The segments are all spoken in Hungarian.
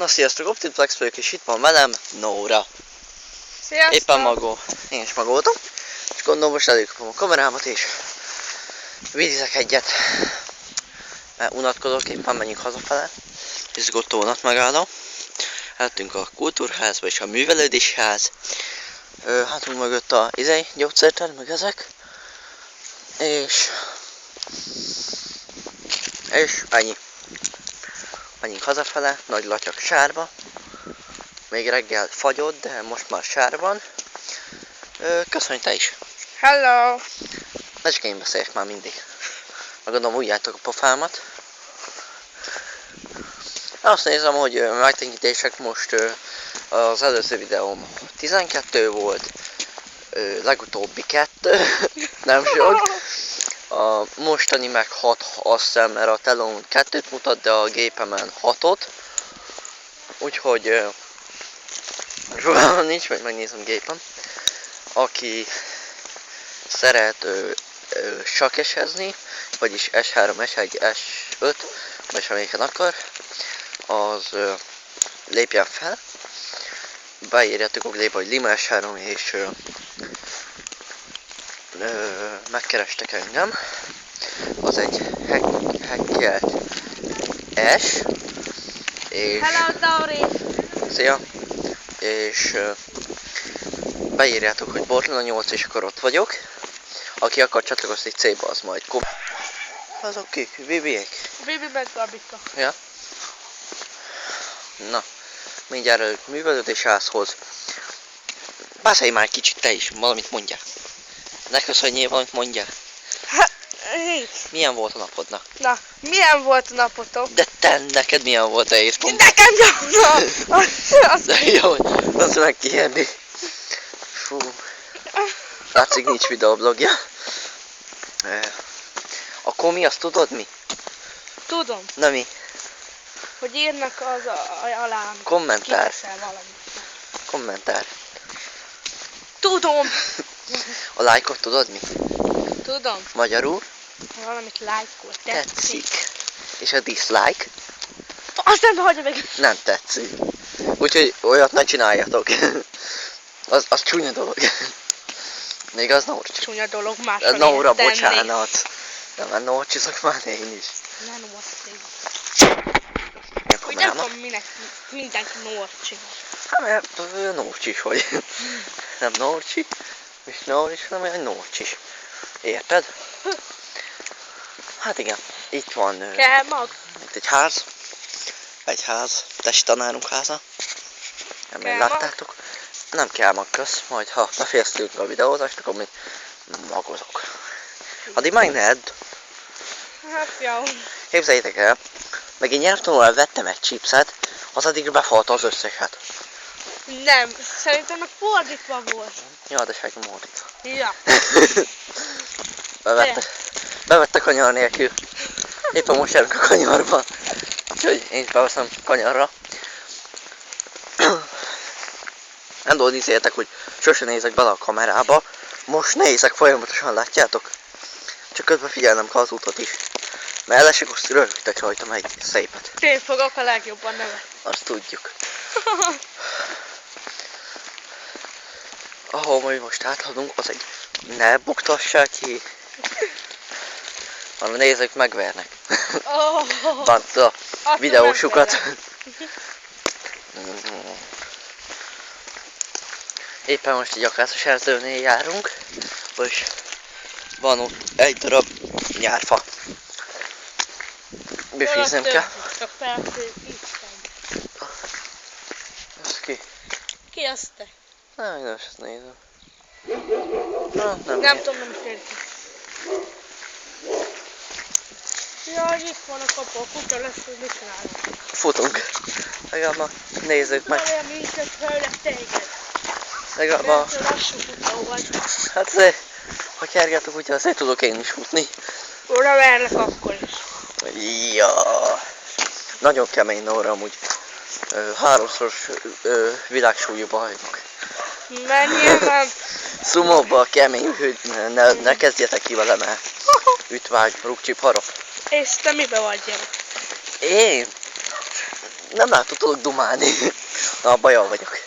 Na sziasztok, Optiplex vagyok, és itt van velem Nóra. Sziasztok! Éppen magó. Én is magoltam. És gondolom most előkapom a kamerámat és vízizek egyet. Mert unatkozok, éppen menjünk hazafele. Izgotó vonat megálló. Eltünk a kultúrházba és a művelődésház. Hátunk mögött a gyógyszertár, meg ezek. És ennyi. Menjünk hazafele, Nagy Latyak sárba. Még reggel fagyott, de most már sár van. Köszönj te is! Hello! Ne csak én beszéljek már mindig. Meg gondolom újjátok a pofámat. Azt nézem, hogy megtekintések most az előző videóm 12 volt. Legutóbbi 2. Nem sok. A mostani meg 6, azt hiszem, mert a telón 2-t mutat, de a gépemen 6-ot. Úgyhogy fogalmam nincs, majd megnézem gépen. Aki szeret sakkesezni, vagyis S3, S1, S5, vagy amelyiken akar, az lépjen fel. Beírjátok a Google-ba, hogy Lima S3, és megkerestek engem. Az egy hackelt S. És Hello, Tauri! szia! És beírjátok, hogy Bortlana 8, és akkor ott vagyok. Aki akar csatlakozni C-ba, az majd azok kik? Bibiek? Bibi meg Gabika. Ja. Na, mindjárt előtt művelődésházhoz. Beszélj már kicsit te is, valamit mondjál. Ne köszönjél, valamit mondjál. Milyen volt a napodnak? Na, milyen volt a napotok? De neked milyen volt a éjszakon? Nekem jó! De jó, azt megkérni. Fú. Látszik, nincs videoblogja. Akkor mi, azt tudod mi? Tudom, Na mi? hogy írnak az alá. Kommentár. Kiteszel valamit. Kommentár. Tudom! A lájkot tudod mi? Tudom. Magyarul? Valamit lájkol. Tetszik. És a dislike? Azt nem hagyja meg. Nem tetszik. Úgyhogy olyat ne csináljatok. az csúnya dolog. Még az Norcsi. Csúnya dolog, másra Ez Nóra, tenni. bocsánat. De már Norcsizok már én is. Nem Norcsi. Ilyen Hogy nem kamerámat. tudom, minek mindenki Norcsi. Hát mert Norcsis vagy. Nem Norcsi. És Norcsis, hanem olyan Norcsis. Érted? Hát igen. Itt van. Kell mag? Itt egy ház. Egy ház. Testi tanárunk háza. Nem Kell láttátok. Nem kell mag, kösz. Majd ha befejeztünk a videózást, akkor még magozok. Addig meg ne edd. Hát jó. Képzeljétek el, meg én nyelvtanulóra vettem egy chipset, az addig befalta az összeset. Nem, szerintem meg fordítva volt. Ja, de senki mordít. Ja. Bevette kanyar nélkül. Éppen most járunk a kanyarba. Úgyhogy én is beveszem kanyarra. Nem tudod, nézzétek, hogy sose nézek bele a kamerába. Most nézek folyamatosan, látjátok? Csak közben figyelnem kell az utat is. Mert elesek, azt rögtök rajtam egy szépet. Én fogok a legjobban nevetni. Azt tudjuk. Ahol majd most áthaladunk, az egy... Ne buktassák ki! Hanem nézzük, megvernek. Oh, Bant a videósukat. Éppen most egy akácos erdőnél járunk, és van ott egy darab nyárfa. Bifíznem kell. Csak persze, Isten. Ez ki? Ki az te? Nem, én most ezt nézem. Na, Nem tudom, nem is értem. Jaj, itt van a kapu, a kutya lesz, hogy mit csinálunk. Futunk. Legalább ma nézzük meg. Olyan minket főleg téged. Legalább ma... Mert lassú futó vagy. Hát azért, ha kergetek, úgyhogy azért tudok én is futni. Oda verlek akkor is. Ja. Nagyon kemény Nóra amúgy. 3-szoros világsúlyú bajnok. Menjél már. Szumóba kemény, hogy ne kezdjetek ki vele, mert ütvágy, rúgcsip, harap. És te mibe vagy, gyerek? Én Nem látod, tudok dumálni. Na, bajal vagyok.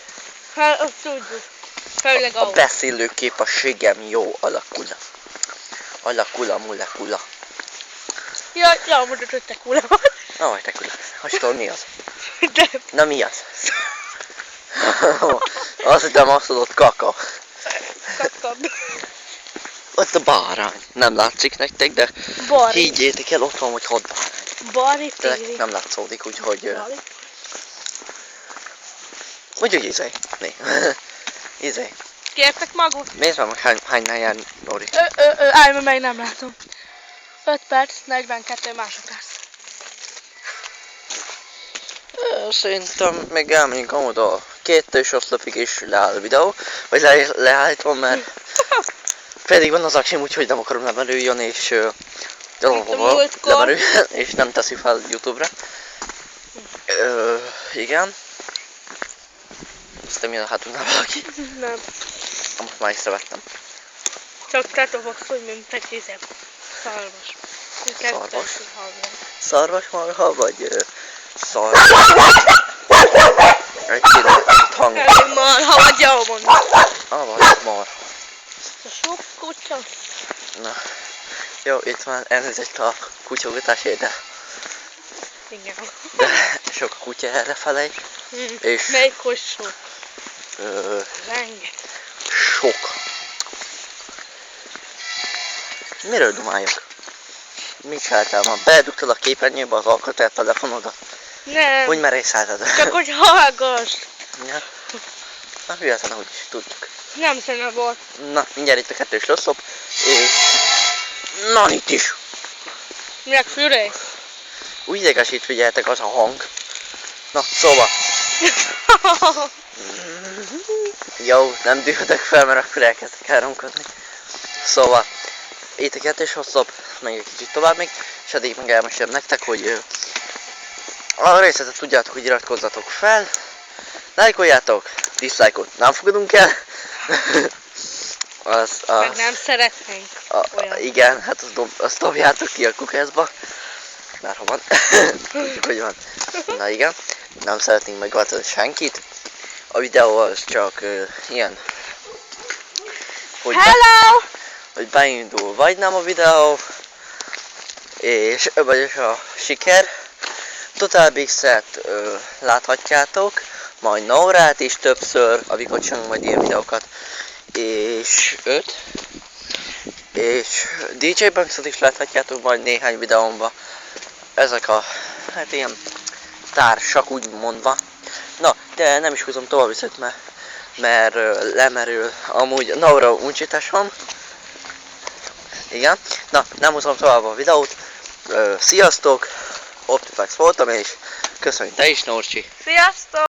Hát, azt tudjuk. Főleg A ahol. beszélő képességem jó alakul. Alakula, mulekula. Ja, mondod, hogy te kula vagy. Na, vagy te kula. Hogy tudod, mi az? De Na, mi az? Azt hittem, azt tudod, kaka. kaptam. Ott a bárány. Nem látszik nektek, de Bari. higgyétek el, ott van, hogy 6 bárány. Bari De téri. nem látszódik, úgyhogy... Bari. Úgyhogy izé. Né. Izé. Kértek magot? Nézd meg, hánynál jár Nori. Állj, mert meg nem látom. 5 perc, 42 másodperc. Szerintem még elmegyünk amúgy a 2 oszlopig is leáll a videó. Vagy leállítom, mert pedig van az aksim, úgyhogy nem akarom lemerüljön, és múltkor. lemerüljön, és nem teszi fel YouTube-ra. Igen. Aztán milyen a hátunknál valaki. Nem. Most már észrevettem. Csak te fogsz úgy, mint egy izem. Szarvas. Szarvas? Hallom. Szarvasmarha, vagy szarvas? Egy kilométert hang. Elég marha vagy, jó mondom. Vagy marha. A sok kutya. Na. Jó, itt van elnézést a kutyogtatásért, Igen. de sok a kutya errefelé. És Melyik hogy sok? Rengeteg. sok. Miről dumáljak? Mit csináltál ma? Beledugtad a képernyőbe az alkatel telefonodat? Nem. Hogy merészelted? Csak hogy hallgass. Ja. Na hülyetlen, hogy is tudjuk. Nem szene volt. Na, mindjárt itt a 2 oszlop, és... Na, itt is! Minek füré? Úgy idegesít, figyeljetek, az a hang. Na, szóval. Jó, nem dühödök fel, mert akkor elkezdek elronkodni. Szóval, itt a 2 oszlop, meg egy kicsit tovább még, és addig meg elmesélem nektek, hogy a részletet tudjátok, hogy iratkozzatok fel, lájkoljátok, diszlájkot nem fogadunk el. Meg nem szeretnénk olyan. Igen, hát azt dobjátok ki a kukászba. Bárha van. Tudjuk, hogy van. Na igen, nem szeretnénk megváltani senkit. A videó az csak ilyen, hogy, Hello! hogy beindul vagy nem a videó, és vagyis a siker. Total Big-et láthatjátok, majd Nórát is többször, amikor csinálunk majd ilyen videókat. És 5. És DJ Banksot is láthatjátok majd néhány videómban. Ezek a, hát ilyen társak úgy mondva. Na, de nem is húzom tovább viszont, mert lemerül amúgy Nóra uncsításom. Igen. Na, nem húzom tovább a videót. Sziasztok! Optiflex voltam, és köszönjük te is, Norcsi! Sziasztok!